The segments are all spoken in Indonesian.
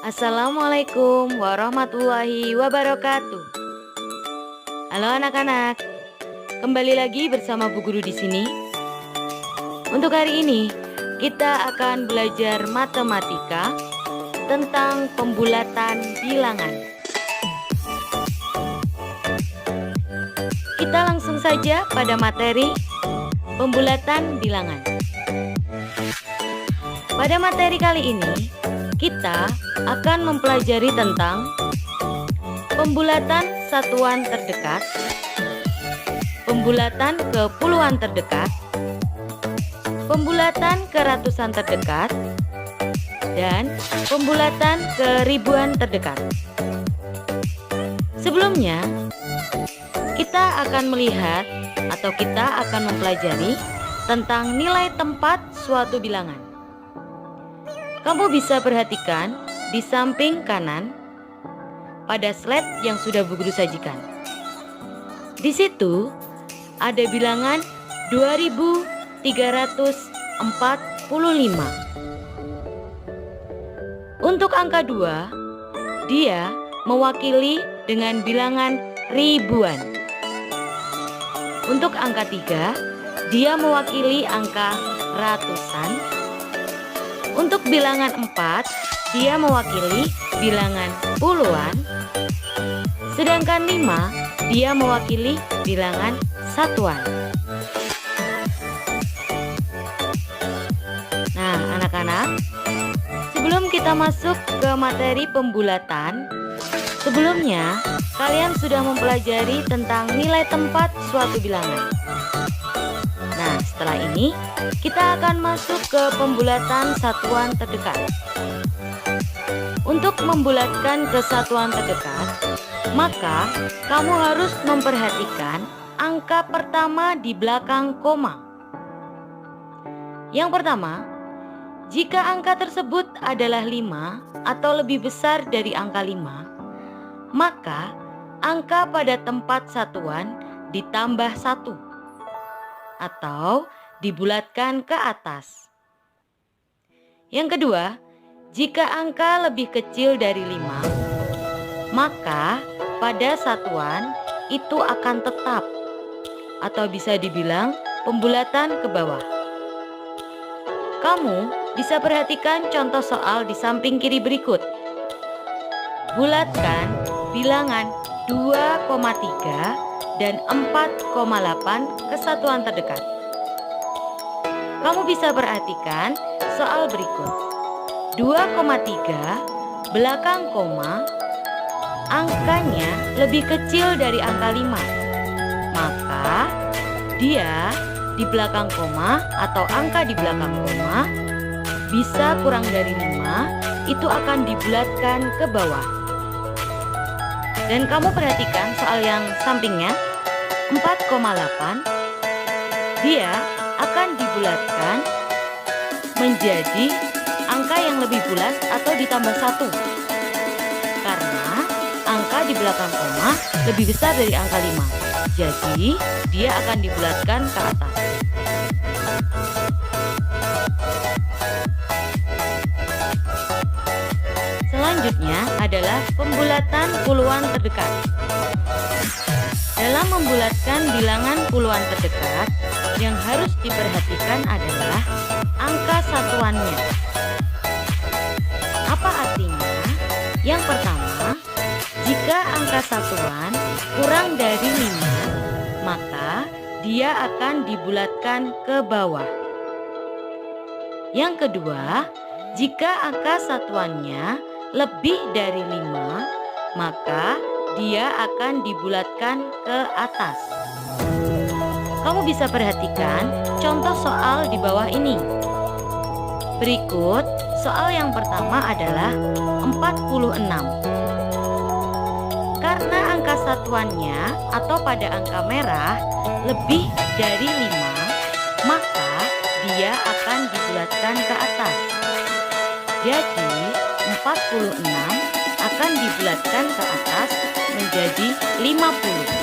Assalamualaikum warahmatullahi wabarakatuh. Halo anak-anak, kembali lagi bersama Bu Guru di sini. Untuk hari ini, kita akan belajar matematika tentang pembulatan bilangan. Kita langsung saja pada materi pembulatan bilangan. Pada materi kali ini, kita akan mempelajari tentang pembulatan satuan terdekat, pembulatan ke puluhan terdekat, pembulatan ke ratusan terdekat, dan pembulatan ke ribuan terdekat. Sebelumnya, kita akan melihat atau kita akan mempelajari tentang nilai tempat suatu bilangan. Kamu bisa perhatikan di samping kanan pada slide yang sudah Bu Guru sajikan. Di situ ada bilangan 2345. Untuk angka 2, dia mewakili dengan bilangan ribuan. Untuk angka 3, dia mewakili angka ratusan. Untuk bilangan 4, dia mewakili bilangan puluhan. Sedangkan 5, dia mewakili bilangan satuan. Nah, anak-anak, sebelum kita masuk ke materi pembulatan, sebelumnya kalian sudah mempelajari tentang nilai tempat suatu bilangan. Nah, setelah ini kita akan masuk ke pembulatan satuan terdekat. Untuk membulatkan ke satuan terdekat, maka kamu harus memperhatikan angka pertama di belakang koma. Yang pertama, jika angka tersebut adalah 5 atau lebih besar dari angka 5, maka angka pada tempat satuan ditambah 1 atau dibulatkan ke atas. Yang kedua, jika angka lebih kecil dari 5, maka pada satuan itu akan tetap atau bisa dibilang pembulatan ke bawah. Kamu bisa perhatikan contoh soal di samping kiri berikut. Bulatkan bilangan 2,3 dan 4,8 ke satuan terdekat. Kamu bisa perhatikan soal berikut. 2,3 belakang koma, angkanya lebih kecil dari angka 5. Maka dia di belakang koma atau angka di belakang koma bisa kurang dari 5, itu akan dibulatkan ke bawah. Dan kamu perhatikan soal yang sampingnya, 4,8, dia akan dibulatkan menjadi angka yang lebih bulat atau ditambah 1. Karena angka di belakang koma lebih besar dari angka 5. Jadi, dia akan dibulatkan ke atas. Selanjutnya adalah pembulatan puluhan terdekat. Dalam membulatkan bilangan puluhan terdekat, yang harus diperhatikan adalah angka satuannya. Apa artinya? Yang pertama, jika angka satuan kurang dari 5, maka dia akan dibulatkan ke bawah. Yang kedua, jika angka satuannya lebih dari 5, maka dia akan dibulatkan ke atas. Kamu bisa perhatikan contoh soal di bawah ini. Berikut soal yang pertama adalah 46. Karena angka satuannya atau pada angka merah lebih dari 5, maka dia akan dibulatkan ke atas. Jadi 46 akan dibulatkan ke atas menjadi 50.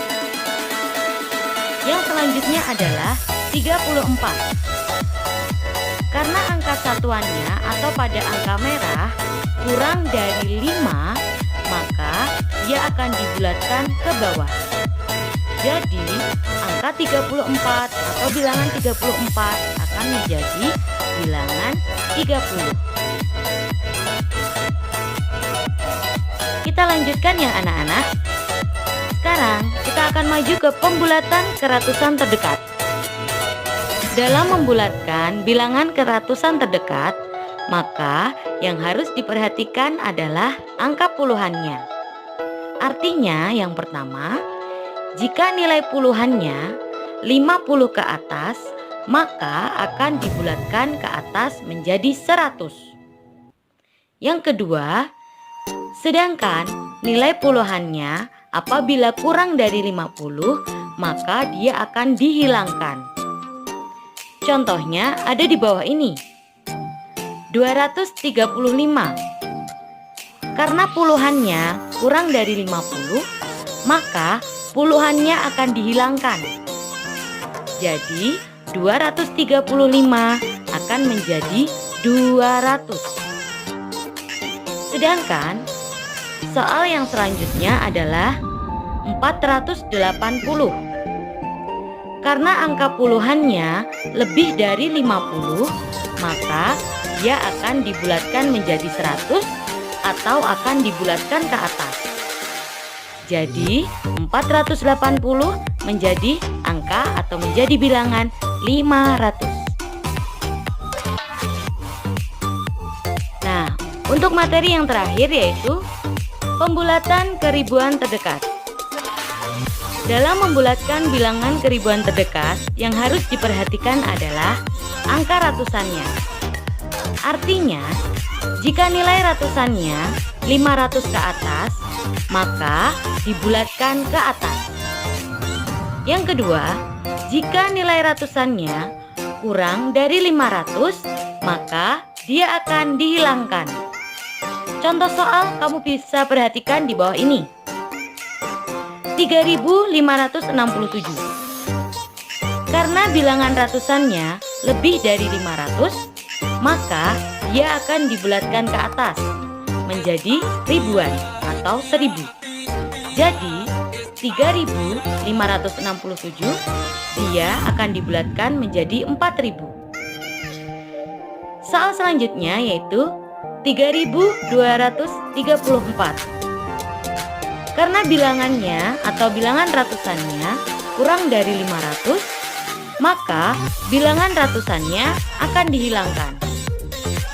Yang selanjutnya adalah 34. Karena angka satuannya atau pada angka merah kurang dari 5, maka dia akan dibulatkan ke bawah. Jadi angka 34 atau bilangan 34 akan menjadi bilangan 30. Kita lanjutkan ya anak-anak. Sekarang kita akan maju ke pembulatan ke ratusan terdekat. Dalam membulatkan bilangan ke ratusan terdekat, maka yang harus diperhatikan adalah angka puluhannya. Artinya yang pertama, jika nilai puluhannya 50 ke atas, maka akan dibulatkan ke atas menjadi 100. Yang kedua, sedangkan nilai puluhannya apabila kurang dari 50, maka dia akan dihilangkan. Contohnya ada di bawah ini. 235. Karena puluhannya kurang dari 50, maka puluhannya akan dihilangkan. Jadi 235 akan menjadi 200. Sedangkan soal yang selanjutnya adalah 480. Karena angka puluhannya lebih dari 50, maka dia akan dibulatkan menjadi 100 atau akan dibulatkan ke atas. Jadi 480 menjadi angka atau menjadi bilangan 500. Nah, untuk materi yang terakhir yaitu pembulatan ke ribuan terdekat. Dalam membulatkan bilangan ke ribuan terdekat, yang harus diperhatikan adalah angka ratusannya. Artinya, jika nilai ratusannya 500 ke atas, maka dibulatkan ke atas. Yang kedua, jika nilai ratusannya kurang dari 500, maka dia akan dihilangkan. Contoh soal kamu bisa perhatikan di bawah ini. 3567. Karena bilangan ratusannya lebih dari 500, maka dia akan dibulatkan ke atas menjadi ribuan atau 1000. Jadi 3567 dia akan dibulatkan menjadi 4000. Soal selanjutnya yaitu 3234. Karena bilangannya atau bilangan ratusannya kurang dari 500, maka bilangan ratusannya akan dihilangkan.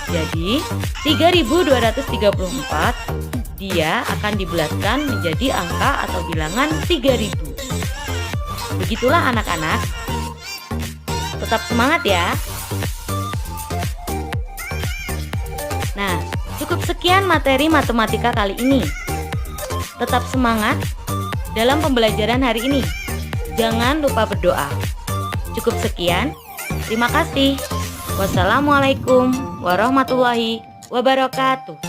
Jadi 3234 dia akan dibulatkan menjadi angka atau bilangan 3000. Begitulah anak-anak. Tetap semangat ya. Nah, cukup sekian materi matematika kali ini. Tetap semangat dalam pembelajaran hari ini. Jangan lupa berdoa. Cukup sekian. Terima kasih. Wassalamualaikum warahmatullahi wabarakatuh.